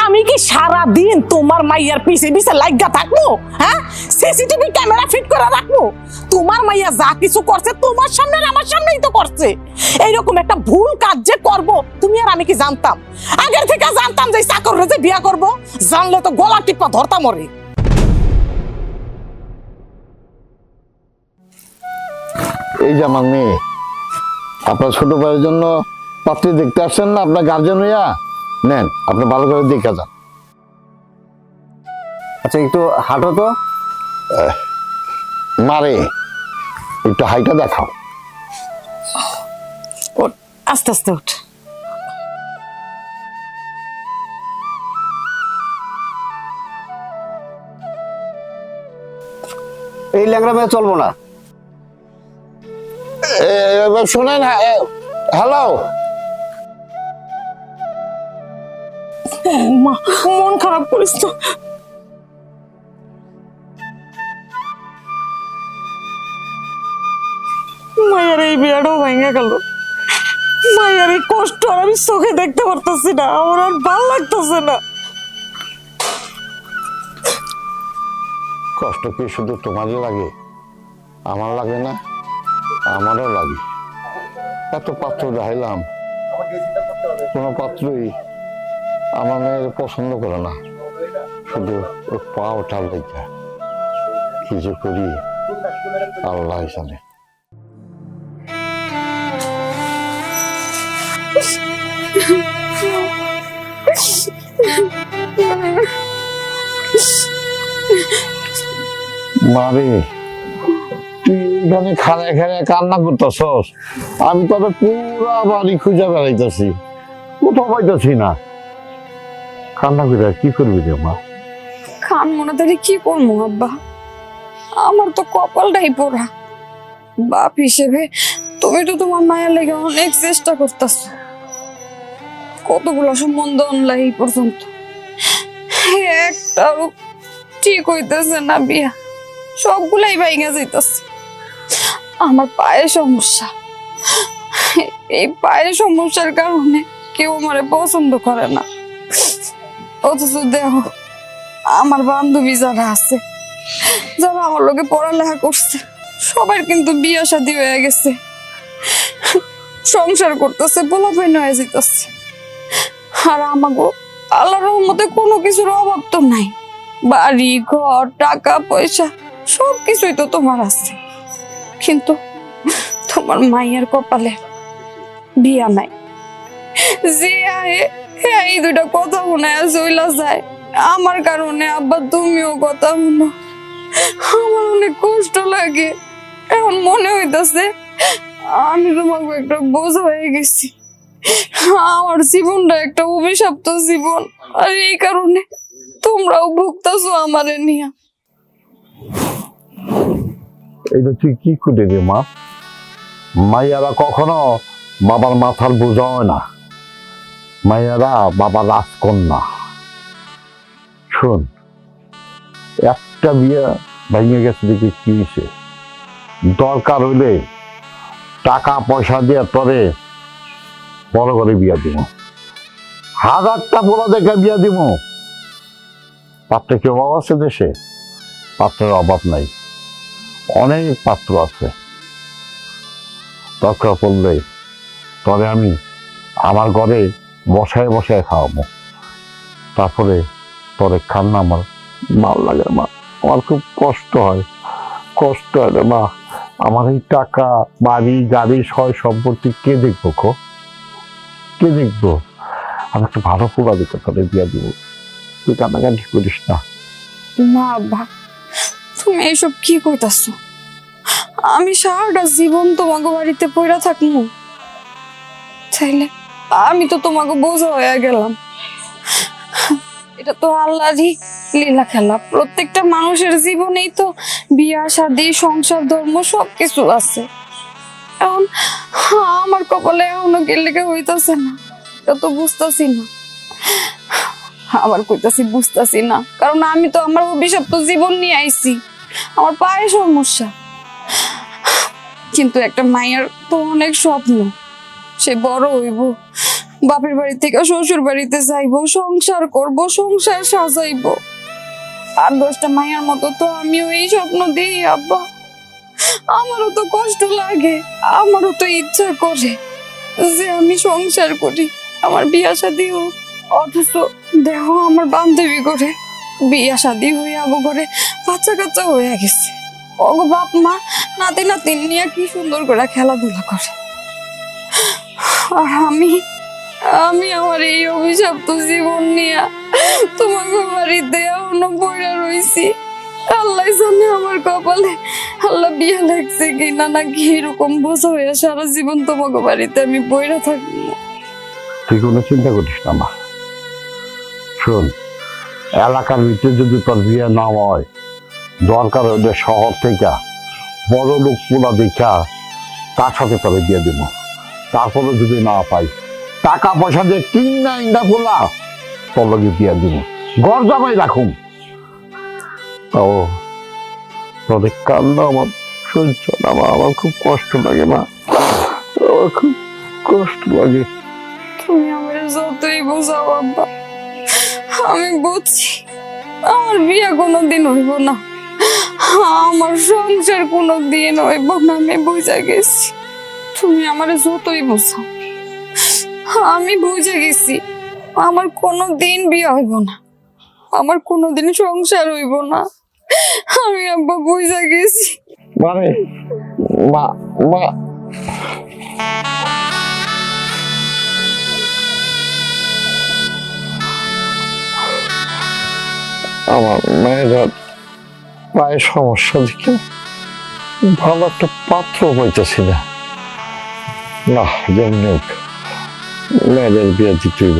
আমি কি সারা দিন তোমার মাইয়ার পিছে পিছে লাগা থাকবো? হ্যাঁ, সিসিটিভি ক্যামেরা ফিট করে রাখবো? তোমার মাইয়া যা কিছু করছে তোমার সামনে আর আমার সামনেই তো করছে। এইরকম একটা ভুল কাজ যে করবো তুমি আর আমি কি জানতাম? আগের থেকে জানতাম যে চাকররে যে বিয়া করবো, জানলে তো গলা টিপা ধরতাম ওরে। এই যে আমার মেয়ে, আপনার ছোট ভাইয়ের জন্য পাত্রী দেখতে আসছেন না? আপনার গার্জেন হইয়া নেন, আপনি ভালো করে দেখে যান। আচ্ছা একটু হাঁটো তো। মারে একটু হাইটা দেখাও। ওঠ, আস্তে আস্তে উঠ। এই ল্যাংড়া মেয়ে চলবো না। শোনেন, হ্যালো, মা, মন খারাপ করিস তো। মায়ের এই বিয়াটাও ভেঙে গেল। মায়ের এই কষ্ট আর আমি চোখে দেখতে পারতেছি না, আমার আর ভালো লাগতেছে না। কষ্ট কি শুধু তোমারই লাগে? আমার লাগে না? আমারও লাগে। এত পাত্র দেখাইলাম, কোনো পাত্রই আমার মেয়ের পছন্দ করে না। শুধু ওর পা ওঠার লেখা। কি যে করি আল্লাহ জানে। মারে, তুই এখানে খানে খানে কান্না করতেছস, আমি তবে পুরা বাড়ি খুঁজে বেড়াইতেছি, কোথাও পাইতেছি না। কান্না করে কি করবি রে মা? খান মনে ধরে কি করবো আব্বা, আমার তো কপালটাই পোড়া। বাপ হিসেবে তুমি তো তোমার মায়ের লেগে অনেক চেষ্টা করতেছ, কতগুলো সম্বন্ধ অনলাই এই পর্যন্ত, একটাও ঠিক হইতেছে না বিয়া, সবগুলাই ভাইঙা যাইতেছে। আমার পায়ে সমস্যা, এই পায়ে সমস্যার কারণে কেউ আমারে পছন্দ করে না। অথচ দেখো আমার বান্ধবী যারা আছে, যারা আমার লোকে পড়ালেখা করছে, সবার কিন্তু বিয়ে শাদী হয়ে গেছে, সংসার করতেছে, পোলাপাইন হয়ে যেতেছে। আর আমাগো আল্লাহর রহমতে কোনো কিছুর অভাব তো নাই, বাড়ি ঘর টাকা পয়সা সবকিছুই তো তোমার আছে, কিন্তু তোমার মায়ের কপালে বিয়া নাই। যে আহে এই দুইটা কথা শুনে চইলা যায়, আমার কারণে আব্বা তুমিও কথা শুনো, আমার অনেক কষ্ট লাগে। এখন মনে হইতাছে আমি তোমাকে একটা বোঝা হয়ে গেছি, আমার জীবনটা একটা অভিশপ্ত জীবন, আর এই কারণে তোমরাও ভুগতাছো আমারে নিয়া। এটা তুই কি করে রে মা? মাইয়ারা কখনো বাবার মাথার বোঝা হয় না, মাইয়ারা বাবার রাজকন্যা। শোন, একটা বিয়ে ভেঙে গেছে দেখি কি হয়েছে, দরকার হইলে টাকা পয়সা দিয়ে তরে বড় করে বিয়া দিব, 1000টা পোলা দেখে বিয়া দিব। পাত্রে কি অভাব আছে দেশে? পাত্রের অভাব নাই, অনেক পাত্র আছে। দরকার পড়লে তবে আমি আমার ঘরে বসায় বসায় খাওয়াবো, তারপরে তোরে খান্না আমার ভাল লাগে মা, আমার খুব কষ্ট হয়, কষ্ট হয় রে মা। আমার এই টাকা বাড়ি গাড়ি সয় সম্পত্তি কে দেখবো গো? কে দেখবো? আমি একটু ভালো পোড়া দিতে তোরে বিয়া দিব, তুই কান্নাকাটি করিস না। না আব্বা, তুমি এইসব কি কইতাছো? আমি সারাটা জীবন তোমাকে বাড়িতে পড়া থাকবো? চাইলে আমি তো তোমাকে বোঝা হয়ে গেলাম। এটা তো আল্লাহরই লীলা খেলা, প্রত্যেকটা মানুষের জীবনেই তো বিয়া শাদী সংসার ধর্ম সবকিছু আছে। এখন আমার কপালে এখনো গেলে হইতাছে না, এটা তো বুঝতেছি না। আবার কইতাছি বুঝতেছি না, কারণ আমি তো আমার অভিশপ্ত জীবন নিয়ে আইছি, আমার পায়ে সমস্যা। কিন্তু একটা মায়ের তো অনেক স্বপ্ন, সে বড় হইব, বাপের বাড়ি থেকে শ্বশুর বাড়িতে যাইবো, সংসার করব, সংসার সাজাইবো। আর 10টা মায়ের মতো তো আমিও এই স্বপ্ন দিই আব্বা। আমারও তো কষ্ট লাগে, আমারও তো ইচ্ছা করে যে আমি সংসার করি, আমার বিয়া শাদী হোক। অথচ দেখো আমার বান্ধবী করে বিয়া শাদী হয়ে আবো করে বাচ্চা কাচ্চা হয়ে গেছে। ওগো বাপ মা নাতি নাতিন নিয়ে কি সুন্দর করে খেলাধুলা করে। আর আমি আমি আমার এই অভিশপ্ত জীবন নিয়ে তোমাকে বাড়িতে এখনো বইরা রইছি। আল্লাহ জানে আমার কপালে আল্লাহ বিয়া লাগছে কিনা, নাকি এরকম বোঝা হয়ে সারা জীবন তোমাকে বাড়িতে আমি বইরা থাকবো। তুই কোনো চিন্তা করিস না মা। শোন, এলাকার ভিতরে যদি তোর বিয়ে না হয়, দরকার ওদের শহর থেকে বড় লোক পোলা দেখা তার সাথে তোরে বিয়ে দিব। তারপরে যদি না পাই, টাকা পয়সা দিয়ে কিনা ইন্ডা পোলা তোর লগে বিয়ে দিব, ঘর জামাই রাখুম। ও তোর কান্না আমার সহ্য না মা, আমার খুব কষ্ট লাগে মা, আমার খুব কষ্ট লাগে। তুমি আমার যতই বোঝাও আব্বা, আমি বুঝছি আমার বিয়ে কোনোদিন হইব না, আমার সংসার কোনোদিন হইব না, আমি বুঝে গেছি। তুমি আমার যতই বোঝাও, আমি বুঝে গেছি আমার কোনোদিন বিয়ে হইব না, আমার কোনোদিন সংসার হইব না। আমি আব্বা বুঝে গেছি। মানে মা মা আমার মেয়েরা পায়ের সমস্যা দেখে ভালো একটা পাত্র পাইতেছি না। না, যেমনি হোক মেয়েদের বিয়ে দিতে হইব।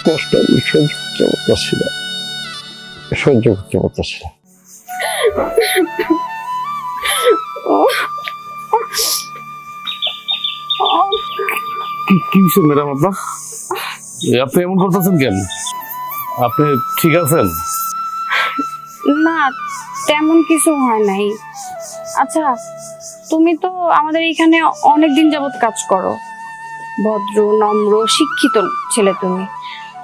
কষ্ট আমি সহ্য করতে পারতেছি না, সহ্য করতে পারতেছি না। কি হয়েছে ম্যাডাম আপনার? আপনি এমন করতেছেন কেন? আপনি ঠিক আছেন? না, তেমন কিছু হয় নাই। আচ্ছা, তুমি তো আমাদের এখানে অনেকদিন যাবত কাজ করো, ভদ্র নম্র শিক্ষিত ছেলে তুমি,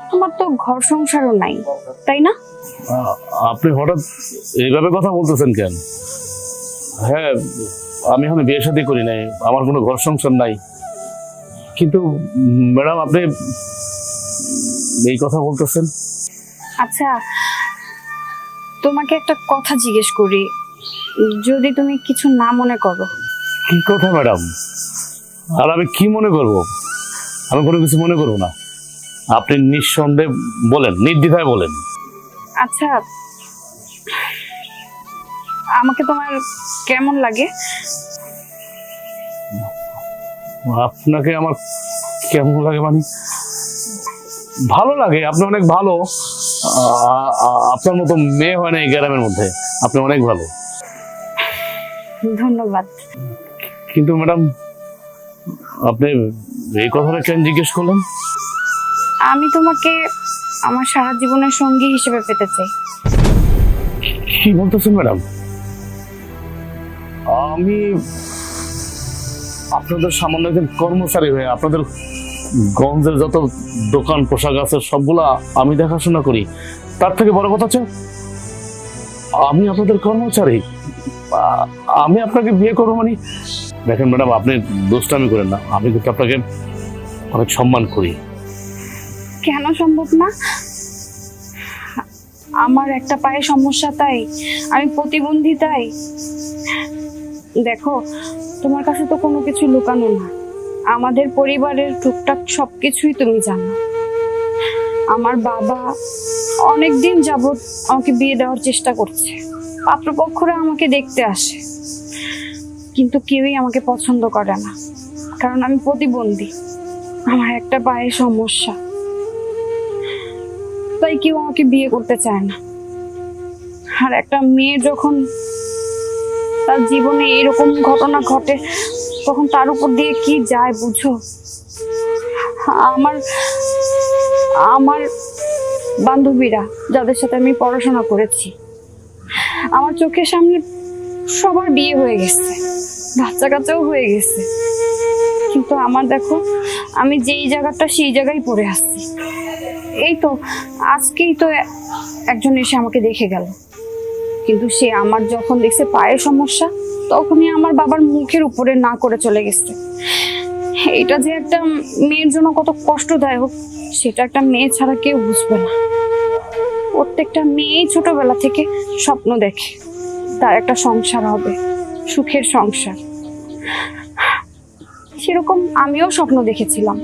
তোমার তো ঘর সংসারও নাই, তাই না? আপনি হঠাৎ এইভাবে কথা বলতেছেন কেন? হ্যাঁ, আমি এখনো বিয়ে শাদী করি নাই, আমার কোনো ঘর সংসার নাই, কিন্তু ম্যাডাম আপনি এই কথা বলতেছেন। আচ্ছা, তোমাকে একটা কথা জিজ্ঞেস করি, যদি তুমি কিছু না মনে করো। কি কথা ম্যাডাম? আর আমি কি মনে করব? আমি কোনো কিছু মনে করবো না, আপনি নিঃসন্দেহে বলেন, নির্দ্বিধায় বলেন। আচ্ছা, আমাকে তোমার কেমন লাগে? আপনাকে আমার কেমন লাগে মানে ভালো লাগে, আপনি অনেক ভালো। আপনার মতো মেয়ে হয় না এই গ্রামের মধ্যে, আপনি অনেক ভালো। ধন্যবাদ। কিন্তু ম্যাডাম আপনি এই কথাটা কেন জিজ্ঞেস করলেন? আমি তোমাকে আমার সারা জীবনের সঙ্গী হিসেবে পেতে চাই। কি বলতেছেন ম্যাডাম? আমি আপনাদের সামান্য একজন কর্মচারী হয়ে আপনাদের গঞ্জের যত দোকান পোশাক আছে সবগুলা আমি দেখাশোনা করি, তার থেকে বড় কথা হচ্ছে আমি আপনাদের কর্মচারী, আমি আপনাকে বিয়ে করবো মানে। দেখেন ম্যাডাম, আপনি দুষ্টামি করেন না, আমি কিন্তু আপনাকে অনেক সম্মান করি। কেন সম্ভব না? আমার একটা পায়ে সমস্যা, তাই আমি প্রতিবন্ধী, তাই দেখো তোমার কাছে তো কোনো কিছু লুকানো না, আমাদের পরিবারের টুকটাক সবকিছুই তুমি জানো। আমার বাবা অনেকদিন যাবত আমাকে বিয়ে দেওয়ার চেষ্টা করছে, পাত্রপক্ষরা আমাকে দেখতে আসে, কিন্তু কেউই আমাকে পছন্দ করে না, কারণ আমি প্রতিবন্ধী, আমার একটা পায়ে সমস্যা, তাই কেউ আমাকে বিয়ে করতে চায় না। আর একটা মেয়ে যখন তার জীবনে এরকম ঘটনা ঘটে, তখন তার উপর দিয়ে কি যায় বুঝো? আমার আমার বান্ধবীরা যাদের সাথে আমি পড়াশোনা করেছি, আমার চোখের সামনে সবার বিয়ে হয়ে গেছে, বাচ্চা কাচ্চাও হয়ে গেছে, কিন্তু আমার দেখো আমি যেই জায়গাটা সেই জায়গায় পড়ে আসছি। এই তো আজকেই তো একজন এসে আমাকে দেখে গেল, কিন্তু সে আমার যখন দেখছে পায়ের সমস্যা তখনই আমার বাবার মুখের উপরে না করে চলে গেছে। এটা যে একটা মেয়ের জন্য কত কষ্টদায়ক সেটা একটা মেয়ে ছাড়া কেউ বুঝবে না। প্রত্যেকটা মেয়ে ছোটবেলা থেকে স্বপ্ন দেখে তার একটা সংসার হবে, সুখের সংসার। সেরকম আমিও স্বপ্ন দেখেছিলাম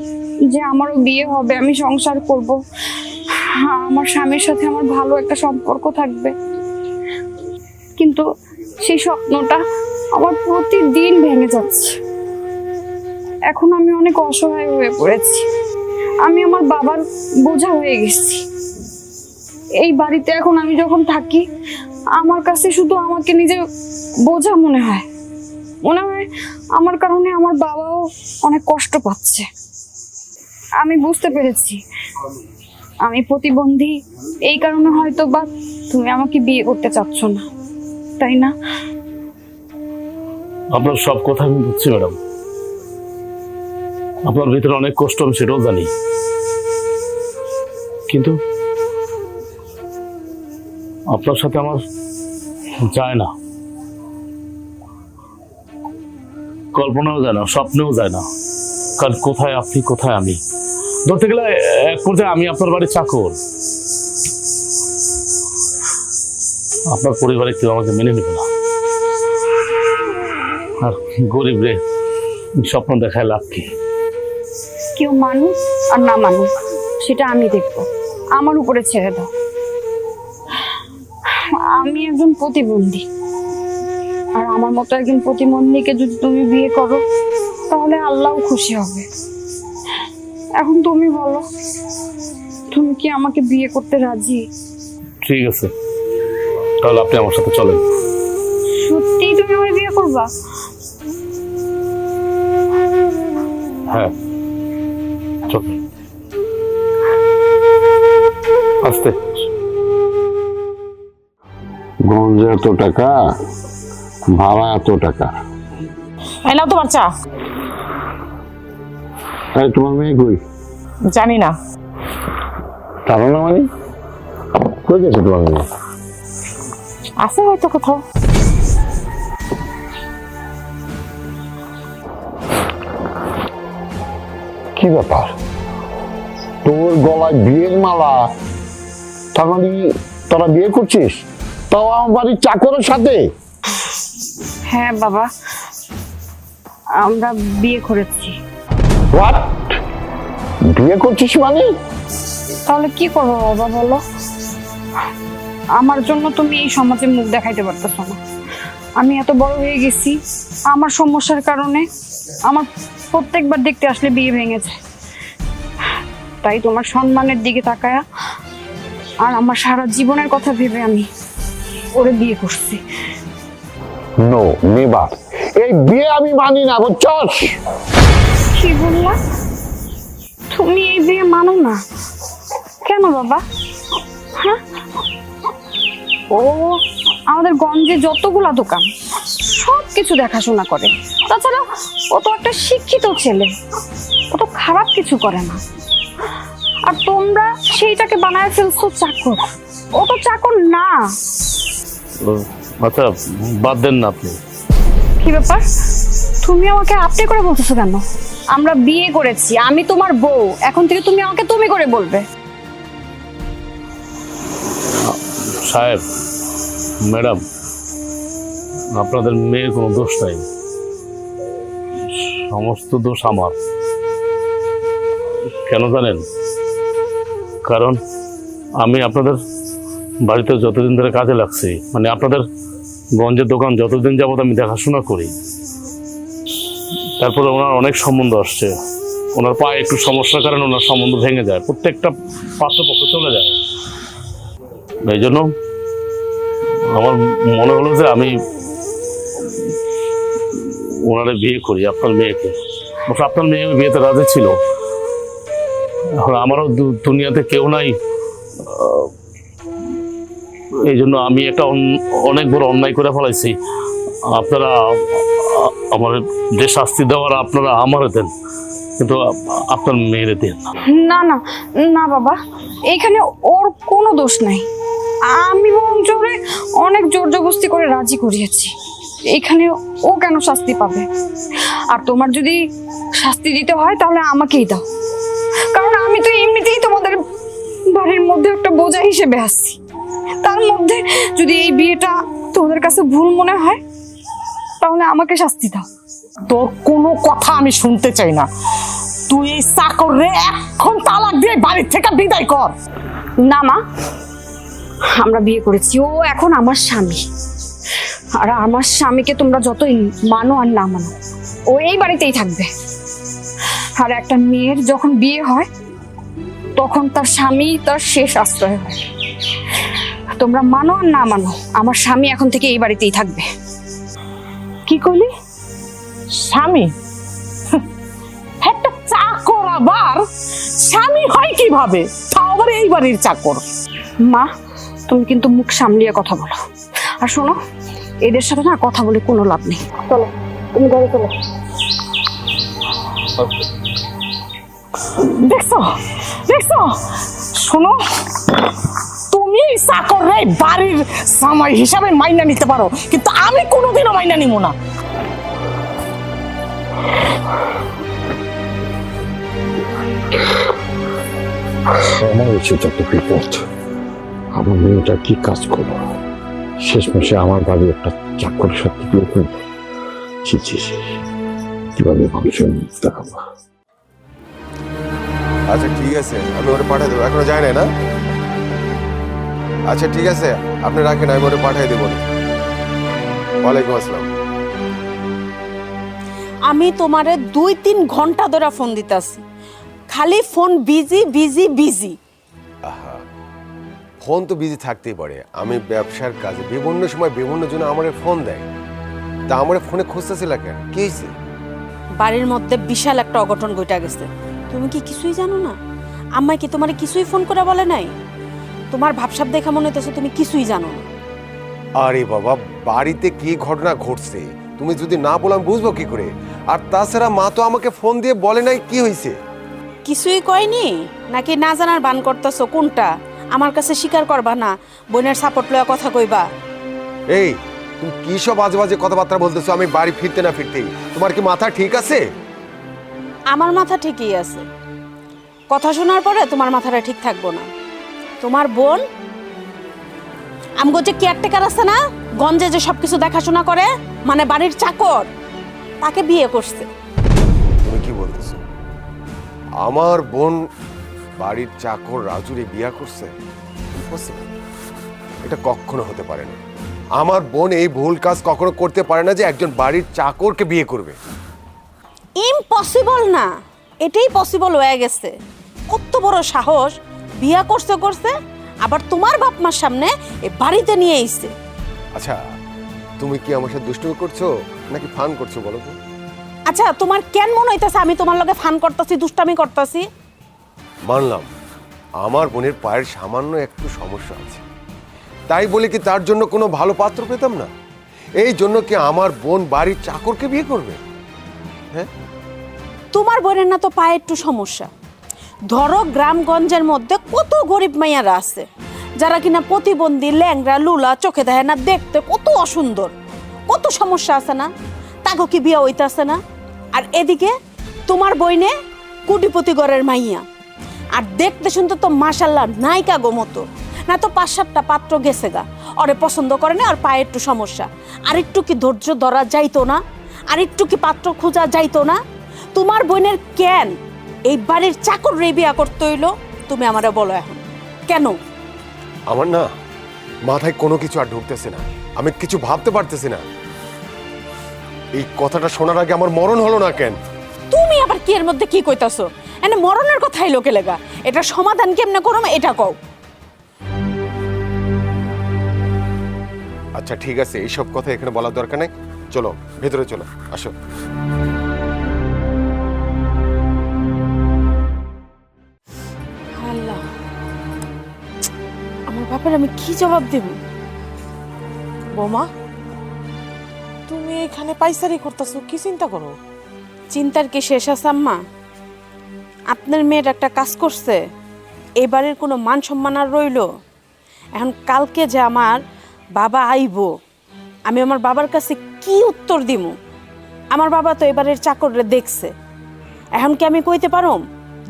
যে আমারও বিয়ে হবে, আমি সংসার করব, আমার স্বামীর সাথে আমার ভালো একটা সম্পর্ক থাকবে। কিন্তু সেই স্বপ্নটা আমার প্রতিদিন ভেঙে যাচ্ছে। এখন আমি অনেক অসহায় হয়ে পড়েছি, আমি আমার বাবার বোঝা হয়ে গেছি। এই বাড়িতে এখন আমি যখন থাকি আমার কাছে শুধু আমাকে নিজে বোঝা মনে হয় আমার কারণে আমার বাবাও অনেক কষ্ট পাচ্ছে। আমি বুঝতে পেরেছি আমি প্রতিবন্ধী, এই কারণে হয়তো বা তুমি আমাকে বিয়ে করতে চাচ্ছ না, তাই না? আপনার সব কথা আমি বুঝছি ম্যাডাম, আপনার ভিতরে অনেক কষ্ট আমি সেটাও জানি, কিন্তু আপনার সাথে আমার যায় না, কল্পনাও যায় না, স্বপ্নেও যায় না। কারণ কোথায় আপনি কোথায় আমি, ধরতে গেলে এক পর্যায়ে আমি আপনার বাড়ির চাকর, আপনার পরিবারে কেউ আমাকে মেনে নেবে না। আর গরিব রে স্বপ্ন দেখায় লাভ কি? কেউ মানুষ আর না মানুষ সেটা আমি দেখবো, আমার উপরে ছেড়ে দাও। আমি একজন প্রতিবন্ধী, আর আমার মতো একজন প্রতিবন্ধীকে যদি তুমি বিয়ে করো তাহলে আল্লাহও খুশি হবে। এখন তুমি বলো, তুমি কি আমাকে বিয়ে করতে রাজি? ঠিক আছে, তাহলে আপনি আমার সাথে চলেন। সত্যিই তুমি আমার বিয়ে করবা? হ্যাঁ চলেন। আস্তে। গঞ্জে এত টাকা, ভাড়া এত টাকা। এই নাও তোমার চা। তাই তোমার মেয়ে কই? জানি না। জানো না মানে? কই গেছে তোমার মেয়ে? আছে হয়তো কোথাও। কি ব্যাপার, তোর গলায় বিয়ের মালা, তার মানে তোরা বিয়ে করছিস, তাও আমার বাড়ির চাকরের সাথে? হ্যাঁ বাবা, আমরা বিয়ে করেছি। হোয়াট? বিয়ে করছিস মানে? তাহলে কি করবো বাবা বলো? আমার জন্য তুমি এই সমাজে মুখ দেখাইতে পারতেছো না। আমি এত বড় হয়ে গেছি, আমার সমস্যার কারণে আমার প্রত্যেকবার দেখতে আসলে বিয়ে ভেঙে যায়। তাই তোমার সম্মানের দিকে তাকায়া আর আমার সারা জীবনের কথা ভেবে আমি ওরে বিয়ে করছি। No, never. এই বিয়ে আমি মানি না, বুঝছস? কি বললা? তুমি এই বিয়ে মানো না কেন বাবা? হ্যাঁ, ও আমাদের গঞ্জে যতগুলা দোকান সব কিছু দেখাশোনা করে, তাছাড়া ও তো একটা শিক্ষিত ছেলে, ও তো খারাপ কিছু করে না। আর তোমরা সেইটাকে বানায় ফেলছো চাকর, ও তো চাকর না। আচ্ছা বাদ দেন না আপনি। কি ব্যাপার, তুমি আমাকে আপনি করে বলতেছো কেন? আমরা বিয়ে করেছি, আমি তোমার বউ, এখন থেকে তুমি আমাকে তুমি করে বলবে। সাহেব, ম্যাডাম, আপনাদের মেয়ের কোনো দোষ নাই, সমস্ত দোষ আমার। কেন জানেন? কারণ আমি আপনাদের বাড়িতে যতদিন ধরে কাজে লাগছি, মানে আপনাদের গঞ্জের দোকান যতদিন যাবত আমি দেখাশোনা করি, তারপরে ওনার অনেক সম্বন্ধ আসছে, ওনার পায়ে একটু সমস্যার কারণে ওনার সম্বন্ধ ভেঙে যায়, প্রত্যেকটা পাত্রপক্ষ চলে যায়। এই জন্য আমার মনে হলো যে আমি ওনারে বিয়ে করি, আপনার মেয়েকে। আপনার মেয়ে বিয়েতে রাজি ছিল, এখন আমারও দুনিয়াতে কেউ নাই, এই জন্য আমি একটা অনেক বড় অন্যায় করে ফেলাইছি। আপনারা আমার যে শাস্তি দেওয়ার আপনারা আমারে দেন, কিন্তু আপনার মেয়েরে দিন না। না না না বাবা, এখানে ওর কোনো দোষ নাই। আমি বরঞ্চ ওরে অনেক জোর জবরদস্তি করে রাজি করিয়েছি। এখানে ও কেন শাস্তি পাবে? আর তোমার যদি শাস্তি দিতে হয় তাহলে আমাকেই দাও, কারণ আমি তো এমনিতেই তোমাদের বাড়ির মধ্যে একটা বোঝা হিসেবে আসছি। তার মধ্যে যদি এই বিয়েটা তোমাদের কাছে ভুল মনে হয় তাহলে আমাকে শাস্তি দাও। তোর কোনো কথা আমি শুনতে চাই না। তুই এই চাকর রে এখন তালাক দিয়ে বাড়ির থেকে বিদায় কর। না মা, আমরা বিয়ে করেছি, ও এখন আমার স্বামী। আর আমার স্বামীকে তোমরা যতই মানো আর না মানো, ও এই বাড়িতেই থাকবে। আর একটা মেয়ের যখন বিয়ে হয় তখন তার স্বামী তার শেষ আশ্রয় হয়। তোমরা মানো আর না মানো, আমার স্বামী এখন থেকে এই বাড়িতেই থাকবে। কি করলি? স্বামী? একটা চাকর আবার স্বামী হয় কিভাবে? তাও আবার এই বাড়ির চাকর। মা, তুমি কিন্তু মুখ সামলিয়ে কথা বলো। আর শোনো, এদের সাথে না কথা বলে কোনো লাভ নেই। চলো তুমি ঘরে চলো। দেখছো দেখছো, শোনো, তুমি এই চাকর রে বাড়ির জামাই হিসাবে মাইনা নিতে পারো, কিন্তু আমি কোনোদিনও মাইনা নিব না। আমার উচিত একটা বিপদ। আমার মেয়েটা কি কাজ করবো? শেষমেশে আমার বাড়ি একটা চাকরের সাথে বিয়ে করবো। ছি ছি ছি, কিভাবে মানুষের মুখ দেখাবো? আচ্ছা ঠিক আছে, আমি ওরে পাঠিয়ে দেবো। এখনো যায় না? আচ্ছা ঠিক আছে, আপনি রাখেন, আমি ওরে পাঠিয়ে দেবো। ওয়ালাইকুম আসসালাম। আমি তোমারে 2-3 ঘন্টা ধরে ফোন দিতাছি, খালি ফোন বিজি বিজি বিজি। আহা, ফোন তো বিজি থাকতেই পারে। আমি ব্যবসার কাজে বিভিন্ন সময় বিভিন্ন জন আমার ফোন দেয়, তা আমার ফোনে খুঁজতেছিল কেন? কি হয়েছে? বাড়ির মধ্যে বিশাল একটা অঘটন ঘটে গেছে। তুমি কি কিছুই জানো না? আম্মা কি তোমারে কিছুই ফোন করে বলে নাই? তোমার ভাবসাব দেখা মনে হইতেছে তুমি কিছুই জানো না। আরে বাবা, বাড়িতে কি ঘটনা ঘটছে তুমি যদি না বলো আমি বুঝবো কি করে? আর তাছাড়া মা তো আমাকে ফোন দিয়ে বলে নাই কি হয়েছে। কিছুই কয়নি নাকি না জানার বান করতেছো? কোনটা? আমার কাছে স্বীকার করবা না, বোনের সাপোর্ট লয়া কথা কইবা? এই তুমি কি সব বাজে বাজে কথাবার্তা বলতেছো? আমি বাড়ি ফিরতে না ফিরতেই তোমার কি মাথা ঠিক আছে? আমার মাথা ঠিকই আছে, কথা শোনার পরে তোমার মাথাটা ঠিক থাকবো না। তোমার বোন আমগো যে কেয়ারটেকার আছে না, গঞ্জে যে সবকিছু দেখাশোনা করে, মানে বাড়ির চাকর, তাকে বিয়ে করছে। তুমি কি বলতেছো? আমার বোন বাড়ির চাকর রাজুরে বিয়া করছে? Impossible. এটা কখনো হতে পারে না। আমার বোন এই ভুল কাজ কখনো করতে পারে না যে একজন বাড়ির চাকরকে বিয়ে করবে। ইম্পসিবল না, এটাই পসিবল হয়ে গেছে। কত বড় সাহস! বিয়া করছে আবার তোমার বাপ মার সামনে এ বাড়িতে নিয়ে এসেছে। আচ্ছা, তুমি কি আমার সাথে দুষ্টুমি করছো নাকি ফান করছো বলো তো? আচ্ছা, তোমার কেন মনে হইতাছে আমি তোমার লগে ফান করতেছি, দুষ্টামি করতেছি? মানলাম আমার বোনের পায়ের সামান্য একটু সমস্যা আছে, তাই বলে কি তার জন্য কোনো ভালো পাত্র পেতাম না? এই জন্য কি আমার বোন বাড়ির চাকরকে বিয়ে করবে? হ্যাঁ, তোমার বোনের না তো পায়ে একটু সমস্যা। ধরো গ্রামগঞ্জের মধ্যে কত গরিব মাইয়ারা আছে যারা কিনা প্রতিবন্ধী, ল্যাংরা, লুলা, চোখে দেখে না, দেখতে কত অসুন্দর, কত সমস্যা আছে না? তাকে কি বিয়ে হইতাছে না? আর এদিকে তোমার বইনে কোটিপতি ঘরের মাইয়া, আর দেখতে শুনতে তো মাশাল্লাহ নায়িকা গো মতো। না তো 5-7টা পাত্র গেছে গা, ওরে পছন্দ করে না, আর পায়ে একটু সমস্যা। আর একটু কি ধৈর্য ধরা যাইতো না? আর একটু কি পাত্র খোঁজা যাইতো না? তোমার বোনের কেন এই বাড়ির চাকর রে বিয়া করতে হইলো? তুমি আমারে বলো এখন কেন? আমার না মাথায় কোনো কিছু আর ঢুকতেছে না, আমি কিছু ভাবতে পারতেছি না। এই কথাটা শোনার আগে আমার মরণ হলো না কেন? তুমি আবার কি এর মধ্যে কি কইতাছো? এনে মরণের কথাই লোকে লেগা, এটা সমাধান কেমনে করো এটা কও। আচ্ছা ঠিক আছে, এইসব কথা এখানে বলার দরকার নেই, চলো ভেতরে চলো, আসো। আল্লাহ, আমার বাপের আমি কি জবাব দেব? বোমা, তুমি এখানে পাইসারি করতেছো, কি চিন্তা করো? চিন্তার কি শেষ আছে আম্মা? আপনার মেয়ের একটা কাজ করছে, এবারের কোনো মান সম্মান আর রইল? এখন কালকে যে আমার বাবা আইব, আমি আমার বাবার কাছে কি উত্তর দিব? আমার বাবা তো এবারের চাকররে দেখছে, এখন কি আমি কইতে পারম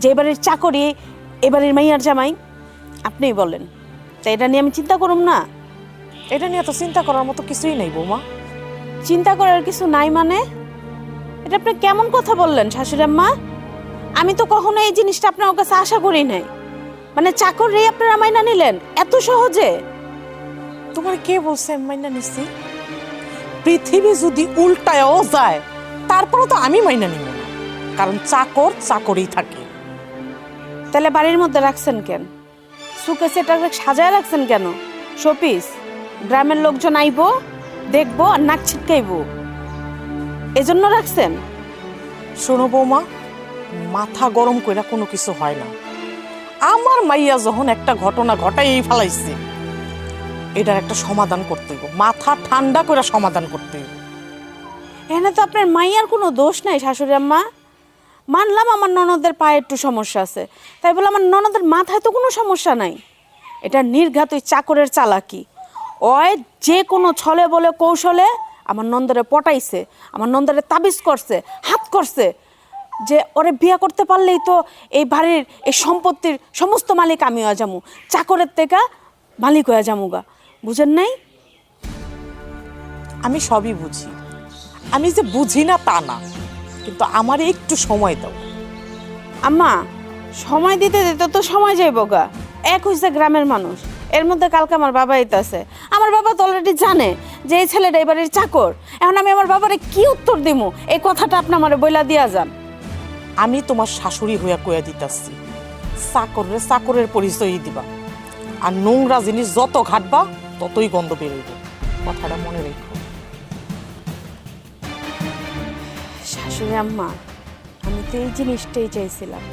যে এবারের চাকরি এবারের মাইয়ার জামাই? আপনিই বলেন, তা এটা নিয়ে আমি চিন্তা করুম না? এটা নিয়ে তো চিন্তা করার মতো কিছুই নেই বৌমা। চিন্তা করার কিছু নাই মানে? এটা আপনি কেমন কথা বললেন শাশুড়ি আম্মা? আমি তো কখনো এই জিনিসটা আপনার কাছে আশা করি নাই। মানে চাকর রে আপনারা মাইনা নিলেন এত সহজে? তোমার কে বলছে আমি মাইনা নিছি? পৃথিবী যদি উল্টায়ও যায় তারপরে তো আমি মাইনা নিব না, কারণ চাকর চাকরই থাকে। তাহলে বাড়ির মধ্যে রাখছেন কেন? সুকে সেটাকে সাজায় রাখছেন কেন? শোপিস? গ্রামের লোকজন আইবো, দেখবো আর নাক ছিটকাইবো, এজন্য রাখছেন? শোনো বৌমা, মাথা গরম কইরা কোনো কিছু হয় না। আমার মাইয়া যখন একটা ঘটনা ঘটাই ফেলাইছে, এটার একটা সমাধান করতে হইব, মাথা ঠান্ডা করে সমাধান করতে হইব। এখানে তো আপনার মাইয়ার কোনো দোষ নাই শাশুড়ি আম্মা। মানলাম আমার ননদের পায়ে একটু সমস্যা আছে, তাই বলে আমার ননদের মাথায় তো কোনো সমস্যা নাই। এটা নির্ঘাত ওই চাকরের চালাকি। ওই যে কোনো ছলে বলে কৌশলে আমার নন্দরে পটাইছে, আমার নন্দরে তাবিজ করছে, হাত করছে যে ওরে বিয়ে করতে পারলেই তো এই বাড়ির এই সম্পত্তির সমস্ত মালিক আমি হয়ে যামু, চাকরের থেকে মালিক হয়ে যামুগা। বুঝেন নাই? আমি সবই বুঝি, আমি যে বুঝি না তা না, কিন্তু আমার একটু সময় দাও। আম্মা, সময় দিতে দিতে তো সময় যাইব গা। এক হইছে গ্রামের মানুষ, এর মধ্যে কালকে আমার বাবা আইতাছে। আমার বাবা তো অলরেডি জানে যে এই ছেলেটা এবারের চাকর। এখন আমি আমার বাবারে কি উত্তর দিব? এই কথাটা আপনি আমারে বইলা দিয়া যান। আমি তোমার শাশুড়ি হইয়া কইয়া দিতাছি, চাকরের চাকরের পরিচয়ই দিবা, আর নোংরা জিনিস যত ঘাটবা ততই গন্ধ বেরোইব। কথাটা মনে রেখো। শাশুড়ি আম্মা, আমি তো এই জিনিসটাই চাইছিলাম।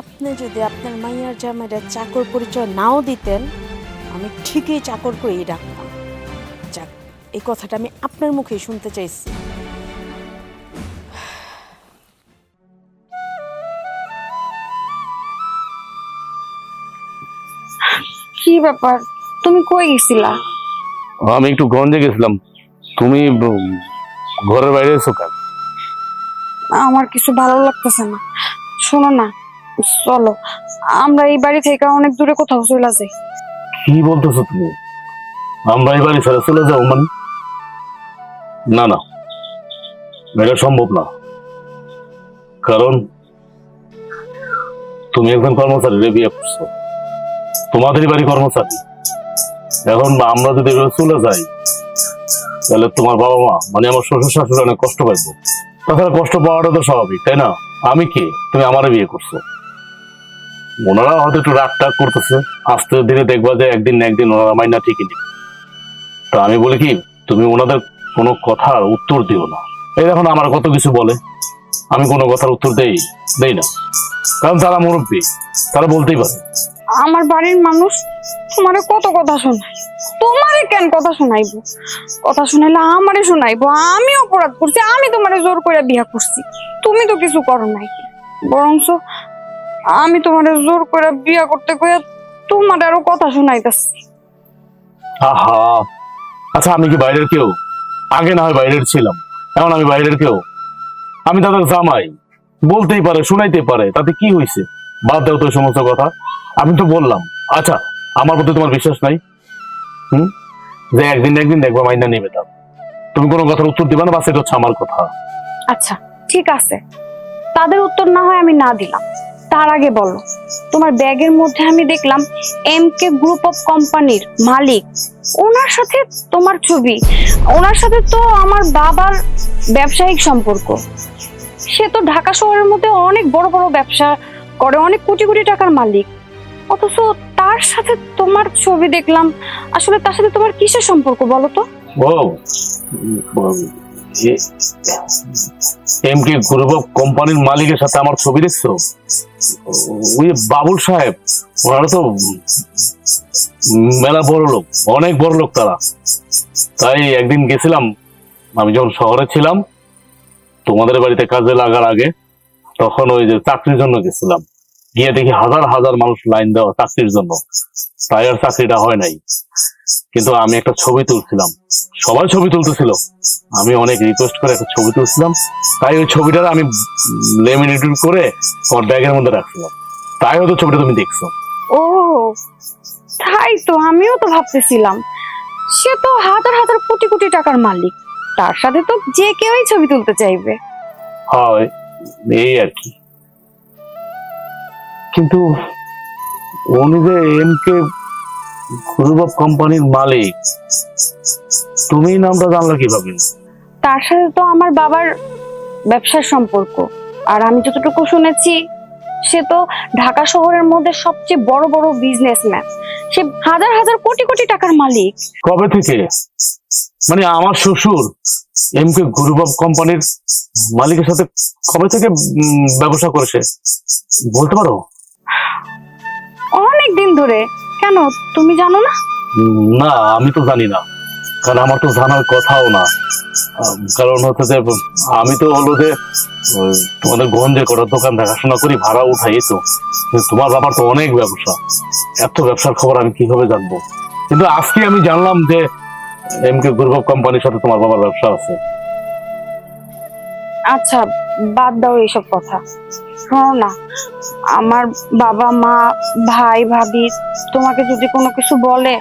আপনি যদি আপনার মাইয়ার জামাইরা চাকর পরিচয় নাও দিতেন, আমি ঠিকই চাকর করেই রাখতাম। যাক, এই কথাটা আমি আপনার মুখেই শুনতে চাইছি। কি ব্যাপার, তুমি কই গেছিলা? আমি একটু গঞ্জে গেছিলাম। তুমি ঘরের বাইরে এসো কেন? আমার কিছু ভালো লাগতেছে না। শোনো না, চলো আমরা এই বাড়ি থেকে অনেক দূরে কোথাও চলে যাই। কি বলতেছো তুমি? আমরা এই বাড়ি ছেড়ে চলে যাও মানে? না না, এটা সম্ভব না। কারণ তুমি একজন কর্মচারী রে বিয়ে করছো, তোমাদেরই বাড়ি কর্মচারী। এখন আমরা যদি এভাবে চলে যাই, তাহলে তোমার বাবা মা মানে আমার শ্বশুর শাশুড়ি অনেক কষ্ট পাইবো। তাছাড়া কষ্ট পাওয়াটা তো স্বাভাবিক, তাই না? আমি কে? তুমি আমারে বিয়ে করছো। ওনারা হয়তো একটু রাগ টাগ করতেছে, আস্তে ধীরে দেখবা যে একদিন না একদিন ওনারা মাইনা ঠিকই নেবে। তো আমি বলি কি, তুমি ওনাদের কোনো কথার উত্তর দিও না। এই দেখো না, আমার কত কিছু বলে, আমি কোনো কথার উত্তর দেই না, কারণ তারা মুরব্বী, তারা বলতেই পারে। আমার বাড়ির মানুষ তোমারে কত কথা শোনায়, তোমারে কেন কথা শোনাইবো? কথা শোনাইলে আমারে শোনাইবো। আমি অপরাধ করছি, আমি তোমারে জোর করে বিয়া করছি, তুমি তো কিছু করো নাই। বরঞ্চ আমি তোমারে জোর করে বিয়া করতে কইয়া তোমার আরো কথা শোনাইতেছি। আহা, আচ্ছা আমি কি বাইরের কেউ? আগে না হয় বাইরের ছিলাম, এখন আমি বাইরের কেউ। আমি তাদের জামাই, বলতেই পারে, শোনাইতে পারে, তাতে কি হয়েছে? বাদ দাও তো এই সমস্ত কথা। আমি তো বললাম। আচ্ছা, আমার প্রতি তোমার বিশ্বাস নাই? যে একদিন না একদিন দেখবো মাইনা নেবে, তা তুমি কোনো কথার উত্তর দিবা না, বাস এটা হচ্ছে আমার কথা। আচ্ছা ঠিক আছে, তাদের উত্তর না হয় আমি না দিলাম। তার আগে বলো, তোমার ব্যাগের মধ্যে আমি দেখলাম MK গ্রুপ অফ কোম্পানির মালিক, ওনার সাথে তোমার ছবি। ওনার সাথে তো আমার বাবার ব্যবসায়িক সম্পর্ক। সে তো ঢাকা শহরের মধ্যে অনেক বড় বড় ব্যবসা করে, অনেক কোটি কোটি টাকার মালিক। অথচ তার সাথে তোমার ছবি দেখলাম। আসলে তার সাথে তোমার কিসের সম্পর্ক বলো তো? ও MK গ্রুপ অফ কোম্পানির মালিকের সাথে আমার ছবি দেখছো? ওই বাবুল সাহেব, ওনারা তো মেলা বড় লোক, অনেক বড় লোক তারা। তাই একদিন গেছিলাম, আমি যখন শহরে ছিলাম, তোমাদের বাড়িতে কাজে লাগার আগে তখন ওই যে চাকরির জন্য গেছিলাম, গিয়ে দেখি হাজার হাজার মানুষ লাইন দেওয়া চাকরির জন্য, তাই আর চাকরিটা হয় নাই। কিন্তু আমি একটা ছবি তুলছিলাম, সবাই ছবি তুলতেছিল, আমি অনেক রিকোয়েস্ট করে একটা ছবি তুলছিলাম, তাই ওই ছবিটা আমি লেমিনেট করে আমার ব্যাগের মধ্যে রাখছিলাম, তাই হয়তো ছবিটা তুমি দেখছো। ও তাই তো, আমিও তো ভাবতেছিলাম সে তো হাজার হাজার কোটি কোটি টাকার মালিক, তার সাথে তো যে কেউই ছবি তুলতে চাইবে। হয় এই আর কি। কিন্তু উনি যে এমকে গ্রুপ অফ কোম্পানির মালিক, তুমি নামটা জানলা কিভাবে? তার সাথে তো আমার বাবার ব্যবসার সম্পর্ক, আর আমি যতটুকু শুনেছি সে তো ঢাকা শহরের মধ্যে সবচেয়ে বড় বড় বিজনেসম্যান, সে হাজার হাজার কোটি কোটি টাকার মালিক। কবে থেকে? মানে আমার শ্বশুর এমকে গ্রুপ অফ কোম্পানির মালিকের সাথে কবে থেকে ব্যবসা করেছে বলতে পারো? অনেক দিন ধরে। কেন, তুমি জানো না? না, আমি তো জানি না, কারণ আমার তো জানার কথাও না। কারণ হচ্ছে যে আমি তো হলো যে তোমাদের গঞ্জে কটা দোকান দেখাশোনা করি, ভাড়া উঠাই, তো তোমার ব্যাপার তো অনেক ব্যবসা, এত ব্যবসার খবর আমি কিভাবে জানবো? কিন্তু আজকে আমি জানলাম যে এমকে গ্রুপ অফ কোম্পানির সাথে তোমার বাবার ব্যবসা আছে। আচ্ছা বাদ দাও এইসব কথা, শোনো না, আমার বাবা মা ভাই ভাবি তোমাকে যদি কোনো কিছু বলে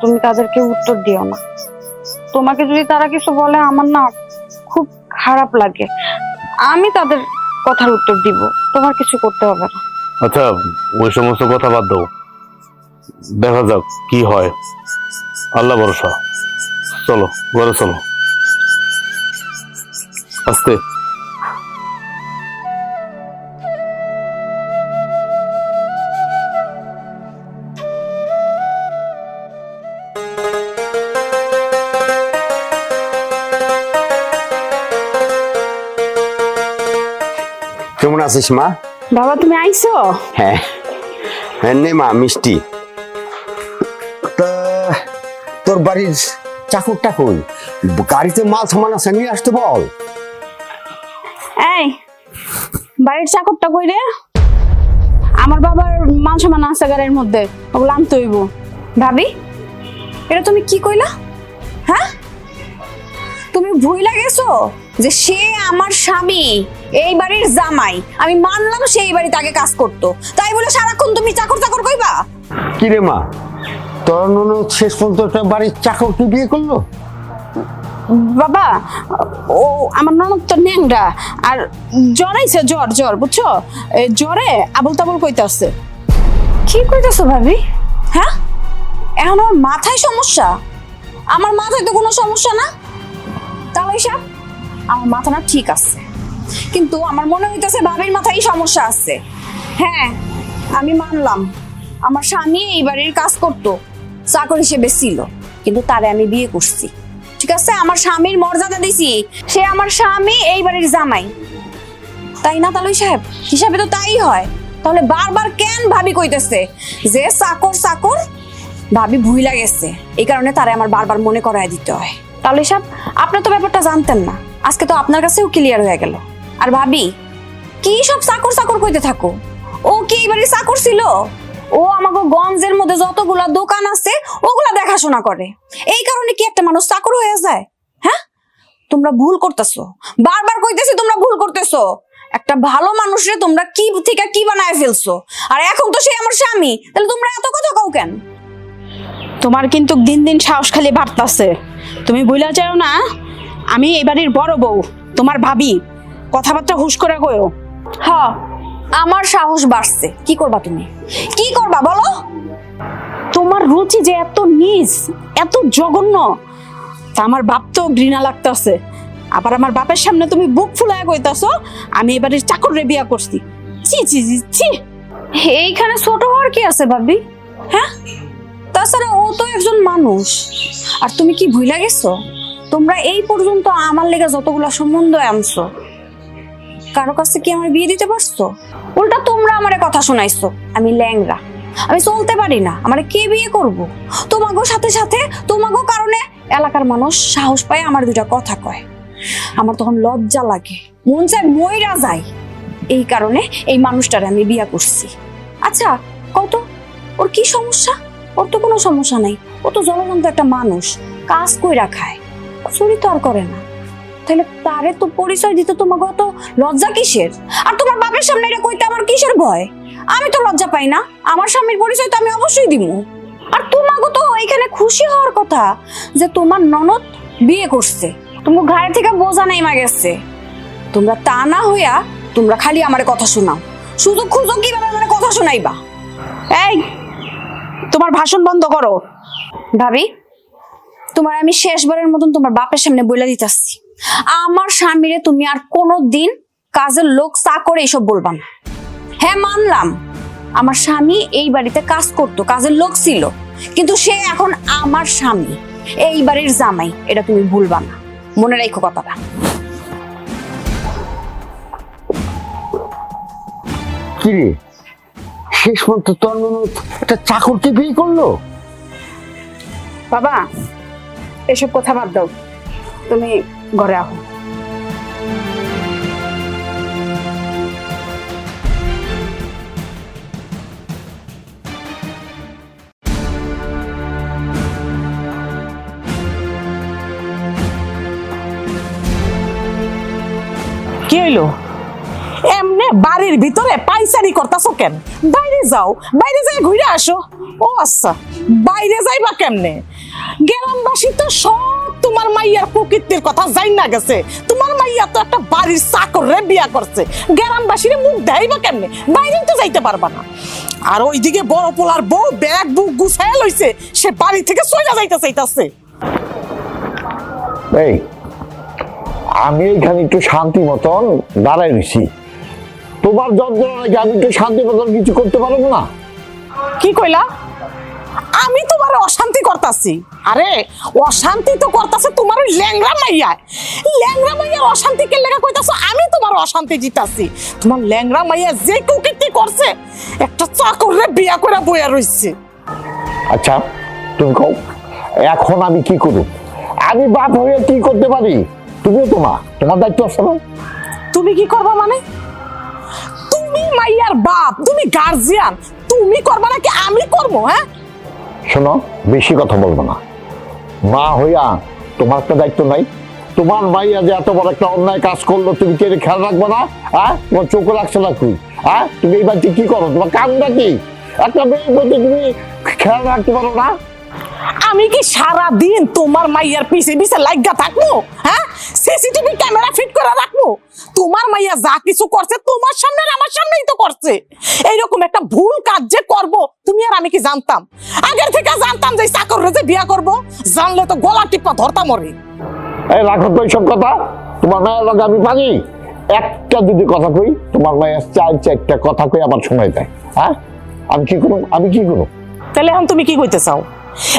তুমি তাদেরকে উত্তর দিও না। তোমাকে যদি তারা কিছু বলে আমার না খুব খারাপ লাগে, আমি তাদের কথার উত্তর দিব, তোমার কিছু করতে হবে না। আচ্ছা ওই সমস্ত কথা বাদ দাও, দেখা যাক কি হয়, আল্লাহ ভরসা। চলো ঘরে চলো, আস্তে। কেমন আছিস মা? বাবা তুমি আইছো? হ্যাঁ হ্যাঁ, নে মা মিষ্টি। তা তোর বাড়ির চাকরটা কই? গাড়িতে মাল সামান আছে, নিয়ে আসতে বল। এই বাড়ির চাকরটা কই রে? আমার বাবার মাল সামান আছে গাড়ির মধ্যে, ওগুলো আনতে হইব। ভাবি এটা তুমি কি কইলা? হ্যাঁ, তুমি ভুইলা গেছো যে সে আমার স্বামী, এই বাড়ির জামাই। আমি মানলাম সে এই বাড়িতে আগে কাজ করতো, তাই বলে সারাক্ষণ তুমি চাকর চাকর কইবা? কি রে মা, তোর ননদ শেষ পর্যন্ত একটা বাড়ির চাকরকে বিয়ে করলো? বাবা ও আমার ননদ তো ন্যাংরা, আর জ্বর আইছে, জ্বর জ্বর বুঝছো, এই জ্বরে আবল তাবল কইতাছে। কি কইতেছো ভাবি? হ্যাঁ, এখন আমার মাথায় সমস্যা? আমার মাথায় তো কোনো সমস্যা না। তাহলে সব আমার মাথা না ঠিক আছে, কিন্তু আমার মনে হইতেছে ভাবির মাথায় সমস্যা আছে। হ্যাঁ আমি মানলাম আমার স্বামী এই বাড়ির কাজ করতো, চাকর হিসেবে ছিল, কিন্তু তারে আমি বিয়ে করছি, ঠিক আছে? আমার স্বামীর মর্যাদা দিছি, সে আমার স্বামী, এই বাড়ির জামাই, তাই না তালুই সাহেব? হিসাবে তো তাই হয়। তাহলে বারবার কেন ভাবি কইতেছে যে চাকর চাকর? ভাবি ভুইলা গেছে, এই কারণে তারে আমার বারবার মনে করায় দিতে হয়। তাহলে সাহেব আপনি তো ব্যাপারটা জানতেন না, আজকে তো আপনার কাছেও ক্লিয়ার হয়ে গেল। আর ভাবি কি সব চাকর চাকর কইতে থাকো? ও কি এই বাড়ির চাকর ছিল? ও আমাকে গঞ্জের মধ্যে যতগুলা দোকান আছে ওগুলা দেখাশোনা করে, এই কারণে কি একটা মানুষ চাকর হয়ে যায়? হ্যাঁ, তোমরা ভুল করতেছো, বারবার কইতেছি তোমরা ভুল করতেছো। একটা ভালো মানুষরে তোমরা কি থেকে কি বানায় ফেলছো, আর এখন তো সে আমার স্বামী, তাহলে তোমরা এত কথা কও কেন? তোমার কিন্তু দিন দিন সাহস খালি বাড়তাছে। তুমি ভুলা যাও না আমি এই বাড়ির বড় বউ, তোমার ভাবি, কথাবার্তা হুশ করে কইও। হ, আমার সাহস বাড়ছে। কি করবা তুমি? কি করবা বলো? তোমার রুচি যে এত নিচ, এত জঘন্য, তা আমার বাপ তো ঘৃণা লাগতাছে। আবার আমার বাপের সামনে তুমি বুক ফুলায় কইতাছো আমি এই বাড়ির চাকরে বিয়া করছি। ছি ছি ছি ছি। এইখানে ছোট হওয়ার কি আছে ভাবি? হ্যাঁ, তাছাড়া ও তো একজন মানুষ। আর তুমি কি ভুলে গেছো তোমরা এই পর্যন্ত আমার লেগে যতগুলা সম্বন্ধ আনছো, কারো কাছে কি আমার বিয়ে দিতে পারছো? উল্টা তোমরা আমারে কথা শোনাইছো আমি ল্যাংড়া, আমি চলতে পারি না, আমারে কে বিয়ে করব? তোমাগো সাথে সাথে তোমাগো কারণে এলাকার মানুষ সাহস পায় আমার দুইটা কথা কয়। আমার তখন লজ্জা লাগে, মন চায় মইরা যায়। এই কারণে এই মানুষটারে আমি বিয়া করছি। আচ্ছা কত, ওর কি সমস্যা? ওর তো কোনো সমস্যা নাই, ও তো জলজন্ত একটা মানুষ, কাজ কইরা খায়, চুরি তো আর করে না। তাহলে তারে তো পরিচয় দিতে তোমাকে অত লজ্জা কিসের? আর তোমার বাপের সামনে এটা কইতে আমার কিসের ভয়? আমি তো লজ্জা পাই না, আমার স্বামীর পরিচয় তো আমি অবশ্যই দিব। আর তোমাকে তো এখানে খুশি হওয়ার কথা যে তোমার ননদ বিয়ে করছে, তোমার ঘাড়ে থেকে বোঝা নাইমা গেছে। তোমরা তা না হইয়া তোমরা খালি আমার কথা শোনাও, সুযোগ খুঁজো কিভাবে আমার কথা শোনাইবা। এই তোমার ভাষণ বন্ধ করো। ভাবি, তোমার আমি শেষবারের মতন তোমার বাপের সামনে বইলা দিতেছি, আমার স্বামীরে তুমি আর কোনোদিন কাজের লোক চাকর এইসব বলবা না। হ্যাঁ মানলাম, আমার স্বামী এই বাড়িতে কাজ করতো, কাজের লোক ছিল, কিন্তু সে এখন আমার স্বামী, এই বাড়ির জামাই, এটা তুমি ভুলবা না, মনে রাখো কথাটা। কি রে, শেষ পর্যন্ত তোর ননদ একটা চাকরকে বিয়ে করলো? বাবা এসব কথা বাদ দাও, তুমি ঘরে আহো। কি হইলো? এমনে বাড়ির ভিতরে পাইচারি করতাছো কেন? বাইরে যাও, বাইরে যাই ঘুরে আসো। ও আচ্ছা, বাইরে যাইবা কেমনে? গ্রামবাসী তো সব তোমার মাইয়ার প্রকৃতির কথা জান না গেছে। তোমার মাইয়া তো একটা বাড়ির চাকরে বিয়া করছে, গ্রামবাসীর মুখ দেখাইবা কেমনে? বাইরে তো যাইতে পারবা না। আর ওইদিকে বড় পোলার বউ ব্যাগ বুক গুছাইয়া লইছে, সে বাড়ি থেকে চলে যাইতে চাইতাছে। এই আমি এইখানে একটু শান্তি মতন দাঁড়াই রয়েছি, তোমার যন্ত্রণা নাকি আমি একটু শান্তি মতন কিছু করতে পারবো না? কি কইলা? আমি তোমার অশান্তি করতাছি? আরে অশান্তি তো করতাছে তোমার ওই ল্যাংড়া মাইয়া। ল্যাংড়া মাইয়া অশান্তি কে লেগা কইতাছো? আমি তোমার অশান্তি জিতাছি। তোমার ল্যাংড়া মাইয়া যে কুকীর্তি করছে, একটা চাকরে বিয়া করে বইয়া রইছে। আচ্ছা তুমি কও, এখন আমি কি করব? আমি বাপ হয়ে কি করতে পারি? তুমিও তোমার দায়িত্ব আছে না? তুমি কি করবা মানে? তুমি মাইয়ার বাপ, তুমি গার্জিয়ান, তুমি করবা নাকি আমি করবো? হ্যাঁ শোনো, বেশি কথা বলবো না। মা হইয়া তোমার একটা দায়িত্ব নাই? তোমার মাইয়া যে এত বড় একটা অন্যায় কাজ করলো, তুমি কি খেয়াল রাখবো না? হ্যাঁ, তোমার চোখ রাখছো না তুই? হ্যাঁ, তুমি এই বাড়িতে কি করো? তোমার কামটা কি? একটা মেয়ের মধ্যে তুমি খেয়াল রাখতে পারো না? আমি কি সারা দিন তোমার মাইয়ার পিছে পিছে লাগা থাকবো? হ্যাঁ, সিসিটিভি ক্যামেরা ফিট করে রাখবো? তোমার মাইয়া যা কিছু করছে তোমার সামনে আর আমার সামনেই তো করছে। এইরকম একটা ভুল কাজ যে করবো তুমি আর আমি কি জানতাম? আগের থেকে জানতাম যে চাকরে যে বিয়া করবো, জানলে তো গলা টিপা ধরতাম ওরে। এই রাখো তো এইসব কথা, তোমার মায়ের লগে আমি পারি? একটা যদি কথা কই, তোমার মায়ের চারটা কথা কই আবার সময় দেয়। হ্যাঁ, আমি কি করব? তাহলে এখন তুমি কি কইতে চাও?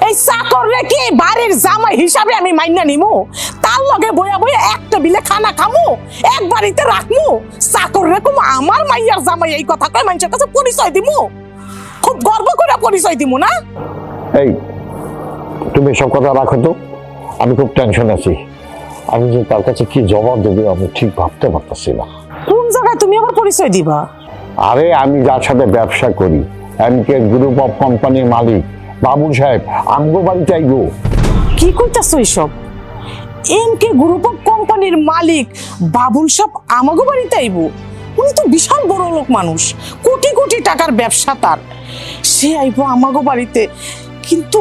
এই চাকরে কি বাড়ির জামাই হিসাবে আমি মাইনা নিমু? তার লগে বইয়া বইয়া একটা বিলে খানা খামু, এক বাড়িতে রাখমু? চাকরে কম আমার মাইয়ার জামাই এই কথা কয় মানুষের কাছে পরিচয় দিমু? খুব গর্ব করে পরিচয় দিমু না? এই তুমি সব কথা রাখো তো, আমি খুব টেনশন আছি। আমি যে তার কাছে কি জবাব দেবো আমি ঠিক ভাবতে পারতেছি না। কোন জায়গায় তুমি আবার পরিচয় দিবা? আরে আমি যার সাথে ব্যবসা করি, এমকে গ্রুপ অফ কোম্পানির মালিক বাবুল সাহেব আমগো বাড়িতে আইবো। কি কইতাছো এইসব? এমকে গ্রুপ অফ কোম্পানির মালিক বাবুল সাহেব আমাগো বাড়িতে আইবো? উনি তো বিশাল বড় লোক মানুষ, কোটি কোটি টাকার ব্যবসা তার। সে আইবো আমাগো বাড়িতে, কিন্তু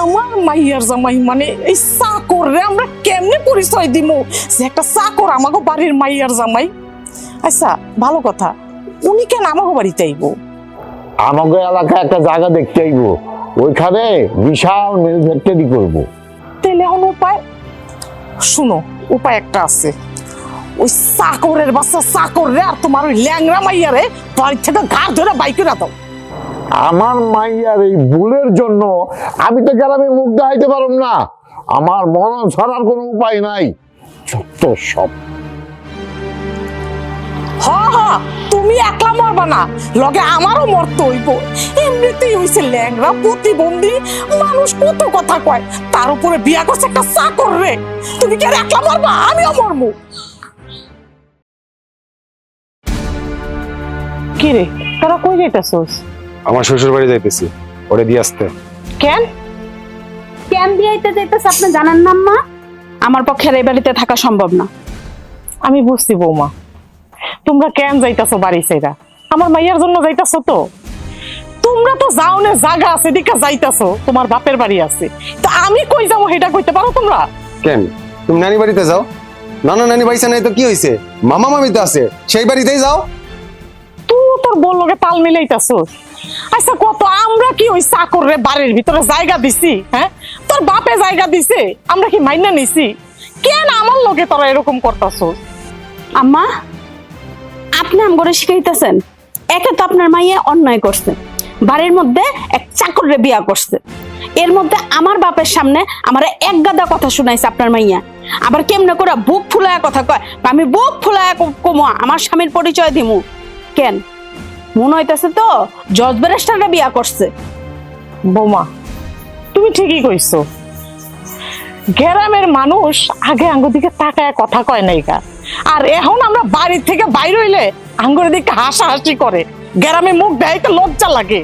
আমার মাইয়ার জামাই মানে এই চাকরে আমরা কেমনে পরিচয় দিমু যে একটা চাকর আমাগো বাড়ির মাইয়ার জামাই? আচ্ছা ভালো কথা, উনি কেন আমাগো বাড়িতে আইবো? আমাগো এলাকায় একটা জায়গা দেখতে আইবো, ওইখানে বিশাল মিল ফ্যাক্টরি করবো। তাহলে এখন উপায় শুনো, উপায় একটা আছে। ওই চাকরের বাচ্চা চাকরে আর তোমার ওই ল্যাংরা মাইয়ারে বাড়ি থেকে ঘাট ধরে বাইকে না দাও। আমার মাইয়ার এই ভুলের জন্য আমি তো গ্রামে মুখ দেখাইতে পারব না। আমার মরণ ছাড়ার কোনো উপায় নাই। যত সব তুমি একলা মরবা না, লগে আমারও মরতে হইব। এমনিতেই হইছে ল্যাংরা প্রতিবন্ধী মানুষ, কত কথা কয়, তার উপরে বিয়া করছে একটা চাকর রে। তুমি কি আর একলা মরবা? আমিও মরবো। কি রে, তোরা কই যাইতাছস? আমার শ্বশুর বাড়ি যাইতেছি, ওরে দিয়ে আসতে। কেন? কেন দিয়াইতে যাইতেছে আপনি জানেন না আম্মা? আমার পক্ষে আর এই বাড়িতে থাকা সম্ভব না। আমি বুঝছি বৌমা, তোমরা কেন যাইতাছো বাড়ি ছেড়া? আমার মাইয়ার জন্য যাইতাছো তো? তোমরা তো যাওনে জায়গা আছে দিকে যাইতাছো, তোমার বাপের বাড়ি আছে, তো আমি কই যাবো সেটা কইতে পারো তোমরা? কেন তুমি নানি বাড়িতে যাও? নানা নানি বাইসা নাই তো কি হয়েছে? মামা মামি তো আছে, সেই বাড়িতেই যাও। তুই তোর বল লগে তাল মিলাইতাছো। আচ্ছা কত, আমরা কি ওই চাকর রে বাড়ির ভিতরে জায়গা দিছি? হ্যাঁ, তোর বাপে জায়গা দিছে, আমরা কি মাইনা নিছি? কেন আমার লগে তোরা এরকম করতাছো? আম্মা, আপনি আমগরে শিখাইতেছেন? একে তো আপনার মাইয়া অন্যায় করছে, বাড়ির মধ্যে এক চাকররে বিয়া করছে, এর মধ্যে আমার বাপের সামনে আমারে এক গাদা কথা শুনাইছে আপনার মাইয়া। আবার কেমনে করে বুক ফুলায়া কথা কয়, আমি বুক ফুলায়া কমো আমার স্বামীর পরিচয় দিমু? কেন মনে হইতেছে তো জজ ব্যারিস্টাররে বিয়া করছে। বৌমা, তুমি ঠিকই কইছো, গ্রামের মানুষ আগে আঙ্গুর দিকে তাকায় কথা কয় নাই কা, আর এখন আমরা বাড়ি থেকে বাইরে হইলে আঙ্গুরের দিকে হাসাহাসি করে, গ্রামে মুখ দেখাইতে লজ্জা লাগে।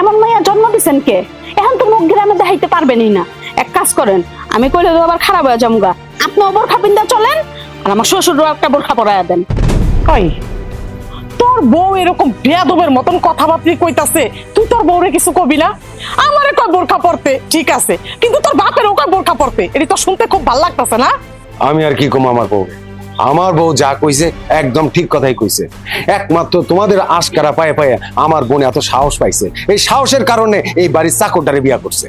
এমন মাইয়া জন্ম দিছেন কে? এখন তো মুখ গ্রামে দেখাইতে পারবেনই না। এক কাজ করেন, আমি কইলে তো আবার খারাপ হয়ে যামুগা, আপনি বোরখা পিন্দা চলেন, আর আমার শ্বশুরও একটা বোরখা পরাইয়া দেন। কই তোর বউ এরকম বেয়াদবের মতন কথাবার্তা কইতাছে, তুই তোর বউরে কিছু কবি না? আমারে কয় বোরখা পরতে, ঠিক আছে, কিন্তু তোর বাপের ও কয় বোরখা পরতে, এটি তো শুনতে খুব ভালো লাগতেছে না? আমি আর কি কম আমার বউ? আমার বউ যা কইছে একদম ঠিক কথাই কইছে। একমাত্র তোমাদের আশকারা পায়ে পায়ে আমার বোন এত সাহস পাইছে, এই সাহসের কারণে এই বাড়ির চাকরটারে বিয়া করছে।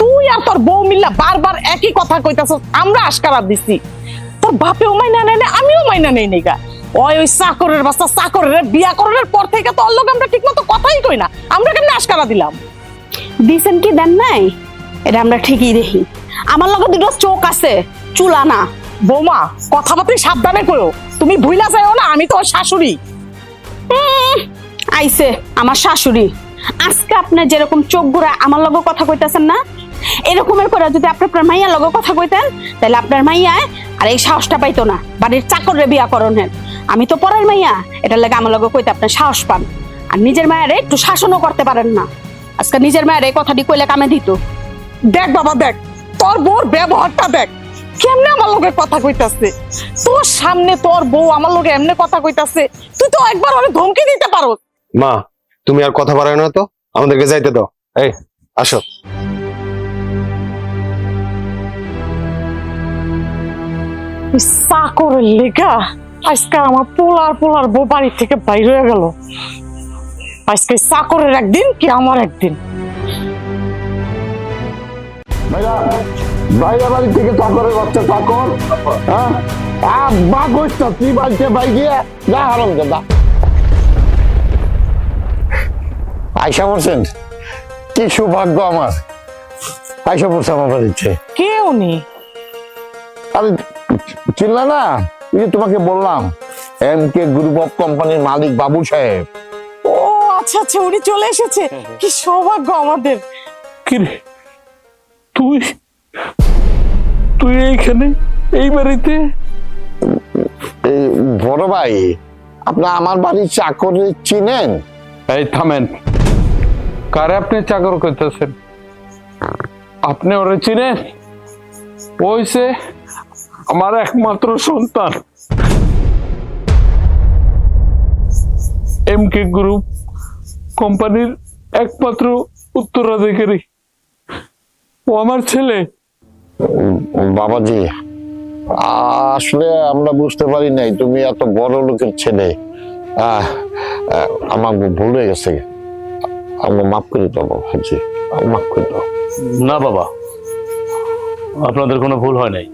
তুই আর তোর বউ মিল্লা বারবার একই কথা কইতাছ, আমরা আশকারা দিছি, তোর বাপেও মাইনা নেয় না, আমিও মাইনা নেই নিগা। ওই চাকরের বাচ্চা চাকরের বিয়া করার পর থেকে তো লোক আমরা ঠিক মতো কথাই কই না, আমরা কেমনে আশকারা দিলাম? দিছেন কি দেন নাই এটা আমরা ঠিকই দেখি। আমার লগে দুটো চোখ আছে, চুলা না। বৌমা, কথাবার্তা সাবধানে কইও, তুমি ভুইলা যাও না আমি তো ওর শাশুড়ি। আইছে আমার শাশুড়ি, আজকে আপনি যেরকম চোখ ঘুরা আমার লগে কথা কইতাছেন না, এরকমের করে যদি আপনার মাইয়া লগে কথা কইতেন, তাহলে আপনার মাইয়া আর এই সাহসটা পাইতো না বাড়ির চাকররে বিয়া করণের। আমি তো পরের মাইয়া, এটার লাগে আমার লগে কইতে আপনার সাহস পান, আর নিজের মায়েরে একটু শাসনও করতে পারেন না। আজকে নিজের মায়ের এই কথাটি কইলে কামে দিত। দেখ বাবা দেখ, তোর বউর ব্যবহারটা দেখ, কেমনে আমার লগে কথা কইতাছে। তোর সামনে তোর বউ আমার লগে এমনি কথা কইতাছে, তুই তো একবার ওরে ধমকি দিতে পারো। মা, তুমি আর কথা বাড়ায় না তো, আমাদেরকে যাইতে দাও। এই আসো। চাকরের লেগা আজকে আমার পোলার বউ বাড়ি থেকে বাইরে হয়ে গেল। আজকে চাকরের একদিন কি আমার একদিন। বাইরে বাড়ি থেকে চাকরের বাচ্চা চাকর, হ্যাঁ বা কইতা তুই বাড়িতে বাই গিয়ে যা হারাম দাদা। আয়সা পড়ছেন, কি সৌভাগ্য আমার, আয়সা পড়ছে আমার বাড়িতে। কে উনি? আরে চিনলা না, এই যে তোমাকে বললাম MK গ্রুপ অফ কোম্পানির মালিক বাবু সাহেব। ও আচ্ছা আচ্ছা, উনি চলে এসেছে, কি সৌভাগ্য আমাদের। কি রে, তুই তুই এইখানে এই বাড়িতে? এই বড় ভাই, আপনি আমার বাড়ির চাকর চিনেন? এই থামেন, কারে আপনি চাকর করতেছেন? আপনি ওরে চিনেন? ওইসে আমার একমাত্র সন্তান, MK গ্রুপ কোম্পানির একমাত্র উত্তরাধিকারী, ও আমার ছেলে। বাবাজি, আসলে আমরা বুঝতে পারি নাই তুমি এত বড় লোকের ছেলে। আমার ভুল হয়ে গেছে, আমরা মাফ করে দাও বাবাজি, মাফ করে দাও। না বাবা, আপনাদের কোনো ভুল হয় নাই,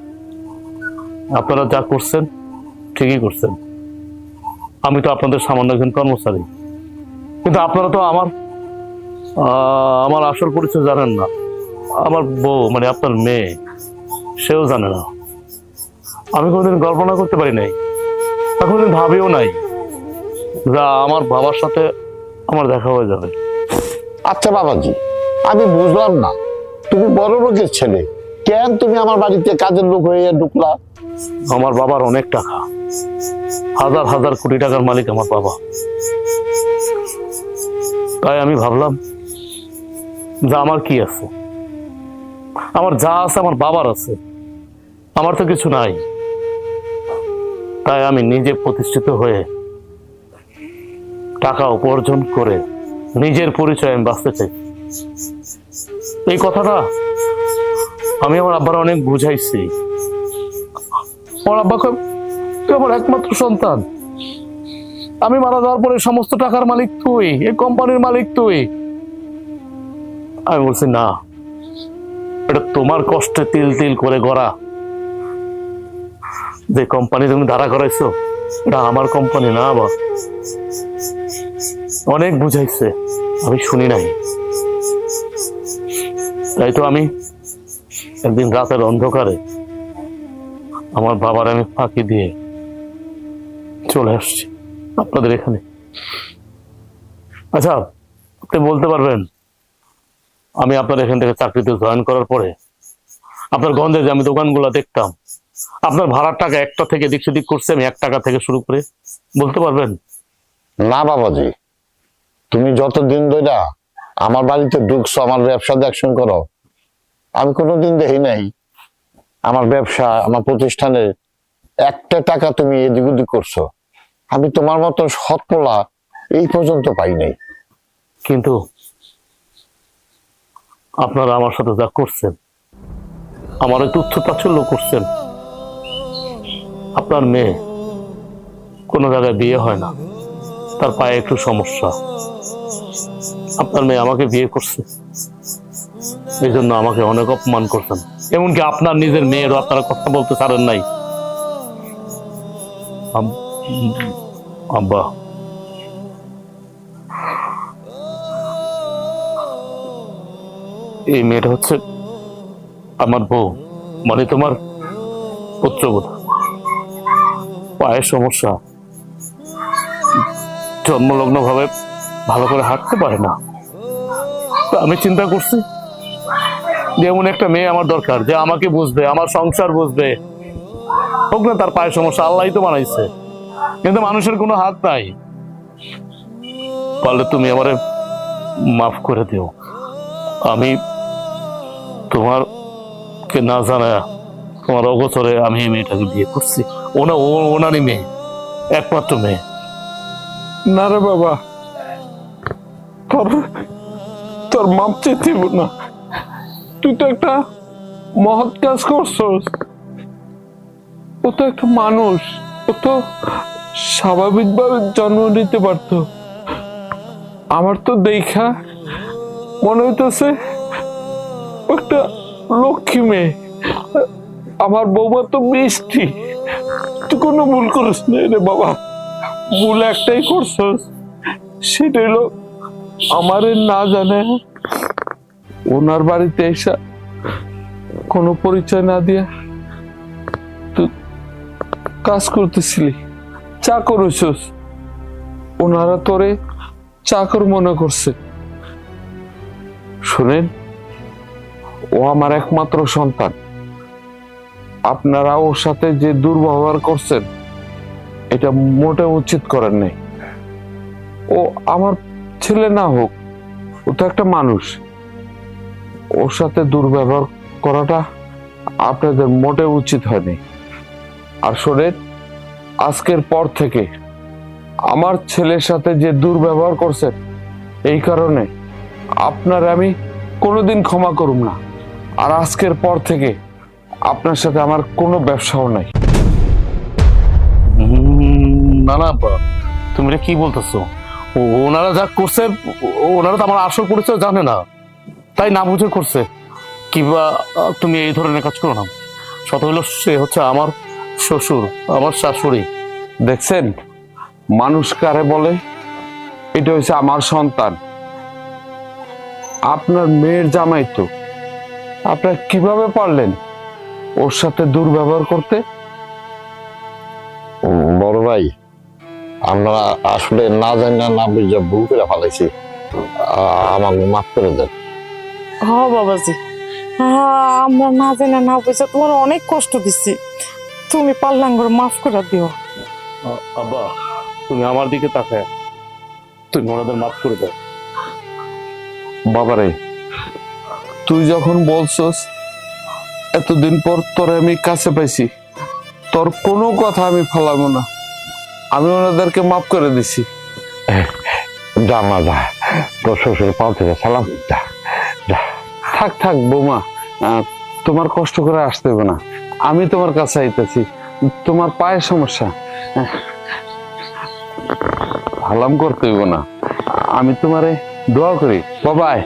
আপনারা যা করছেন ঠিকই করছেন। আমি তো আপনাদের সামান্য একজন কর্মচারী, কিন্তু আপনারা তো আমার আসল পরিচয় জানেন না। আমার বউ মানে আপনার মেয়ে, সেও জানে না। আমি কোনোদিন কল্পনা করতে পারি নাই, কোনোদিন ভাবিও নাই যা আমার বাবার সাথে আমার দেখা হয়ে যাবে। আচ্ছা বাবাজি, আমি বুঝলাম না, তুমি বড় লোকের ছেলে, কেন তুমি আমার বাড়িতে কাজের লোক হয়ে ঢুকলা? আমার বাবার অনেক টাকা, হাজার হাজার কোটি টাকার মালিক আমার বাবা। তাই আমি ভাবলাম যে আমার কি আছে, আমার যা আছে আমার বাবার আছে, আমার তো কিছু নাই। তাই আমি নিজে প্রতিষ্ঠিত হয়ে টাকা উপার্জন করে নিজের পরিচয় আমি বাঁচতে চাই। এই কথাটা আমি আমার আব্বার অনেক বুঝাইছি। আমার আব্বাকে, তুই আমার একমাত্র সন্তান, আমি মারা যাওয়ার পরে সমস্ত টাকার মালিক তুই, এই কোম্পানির মালিক তুই। আমি বলছি না, এটা তোমার কষ্টে তিল তিল করে গড়া যে কোম্পানি তুমি দাঁড়া করাইছো, এটা আমার কোম্পানি না। আবার অনেক বুঝাইছে, আমি শুনি নাই। তাই তো আমি একদিন রাতের অন্ধকারে আমার বাবার আমি ফাঁকি দিয়ে চলে আসছি আপনাদের এখানে। আচ্ছা, আপনি বলতে পারবেন, আমি আপনার এখান থেকে চাকরিতে জয়েন করার পরে আপনার গঞ্জে যে আমি দোকানগুলো দেখতাম, আপনার ভাড়ার টাকা একটা থেকে দিক সেদিক করছে আমি 1 টাকা থেকে শুরু করে, বলতে পারবেন? না বাবাজি, তুমি যতদিন ধরে আমার বাড়িতে ঢুকছো, আমার ব্যবসা দেখশন করো, আমি কোনোদিন দেখি নাই আমার ব্যবসা, আমার প্রতিষ্ঠানে 1 টাকা তুমি এদিক ওদিক করছো। আমি তোমার মতো সৎ পোলা এই পর্যন্ত পাই নাই। কিন্তু আপনারা আমার সাথে যা করছেন, আমার এই তুচ্ছ তাচ্ছল্য করছেন। আপনার মেয়ে কোনো জায়গায় বিয়ে হয় না, তার পায়ে একটু সমস্যা। আপনার মেয়ে আমাকে বিয়ে করছে, এই জন্য আমাকে অনেক অপমান করছেন। এমনকি আপনার নিজের মেয়েরও আপনারা কথা বলতে পারেন নাই। আব্বা, এই মেয়েটা হচ্ছে আমার বউ, মানে তোমার পুত্রবধূ। পায়ের সমস্যা, জন্মলগ্ন ভাবে ভালো করে হাঁটতে পারে না। তো আমি চিন্তা করছি যে এমন একটা মেয়ে আমার দরকার, যে আমাকে বুঝবে, আমার সংসার বুঝবে। হোক না তার পায়ের সমস্যা, আল্লাহই তো বানাইছে, কিন্তু মানুষের কোনো হাত নাই। পারলে তুমি আমারে মাফ করে দিও। আমি তোমার কে না জানায়, তোমার অগোচরে আমি এই মেয়েটাকে বিয়ে করছি। ওনারই মেয়ে, একমাত্র মেয়ে। না রে বাবা, তোর তোর মাপ চেয়ে না। তুই তো একটা মহৎ কাজ করছস। ও তো একটা মানুষ, ও তো স্বাভাবিকভাবে জন্ম নিতে পারতো। আমার তো দেখা মনে হইতেছে একটা লক্ষ্মী মেয়ে। আমার বৌমা তো মিষ্টি। তুই কোনো ভুল করিস না রে বাবা, ভুল একটাই করছস, সেটা হলো আমার না জানে ওনার বাড়িতে এসে কোনো পরিচয় না দিয়ে তুই কাজ করতেছিলি, চাকর হইছস। ওনারা তোরে চাকর মনে করছে। শুনেন, ও আমার একমাত্র সন্তান। আপনারা ওর সাথে যে দুর্ব্যবহার করছেন, এটা মোটে উচিত করেন নাই। ও আমার ছেলে না হোক, ও তো একটা মানুষ। ওর সাথে দুর্ব্যবহার করাটা আপনাদের মোটে উচিত হয়নি। আর শোনেন, আজকের পর থেকে আমার ছেলের সাথে যে দুর্ব্যবহার করছেন, এই কারণে আপনার আমি কোনোদিন ক্ষমা করব না। আর আজকের পর থেকে আপনার সাথে আমার কোনো ব্যবসাও নাই। না না আব্বা, তুমি এটা কি বলতেছো? ওনারা যা করছে, ওনারা তো আমার আসল পরিচয় জানে না, তাই না বুঝে করছে। কিংবা তুমি এই ধরনের কাজ করো না। শত হইল সে হচ্ছে আমার শ্বশুর, আমার শাশুড়ি। দেখছেন, মানুষ কারে বলে? এটা হচ্ছে আমার সন্তান, আপনার মেয়ের জামাই। তো আপনার কিভাবে পারলেন ওর সাথে দুর্ব্যবহার করতে? বড় ভাই, আমরা আসলে না জানি না বুঝে ভুল করে ফেলাইছি, আমাকে মাফ করে দেন। হ্যাঁ বাবাজি, আমরা না জেনে না বুঝে তোমার অনেক কষ্ট দিচ্ছি, তুমি পারলাম করে মাফ করে দিও। আব্বা, তুমি আমার দিকে তাকায় তুমি ওনাদের মাফ করে দাও। বাবারে, তুই যখন বলছস এতদিন পর তোরে আমি কাছে পাইছি, তোর কোনো কথা আমি ফালাবো না, আমি ওনাদেরকে মাফ করে দিছি। যা মা যা, তোর শ্বশুর পাও থেকে সালাম যা যা। থাক থাক বৌমা, তোমার কষ্ট করে আসতে হবে না, আমি তোমার কাছে আইতেছি। তোমার পায়ের সমস্যা, হালাম করতে হইব না, আমি তোমারে দোয়া করি। বাবাই।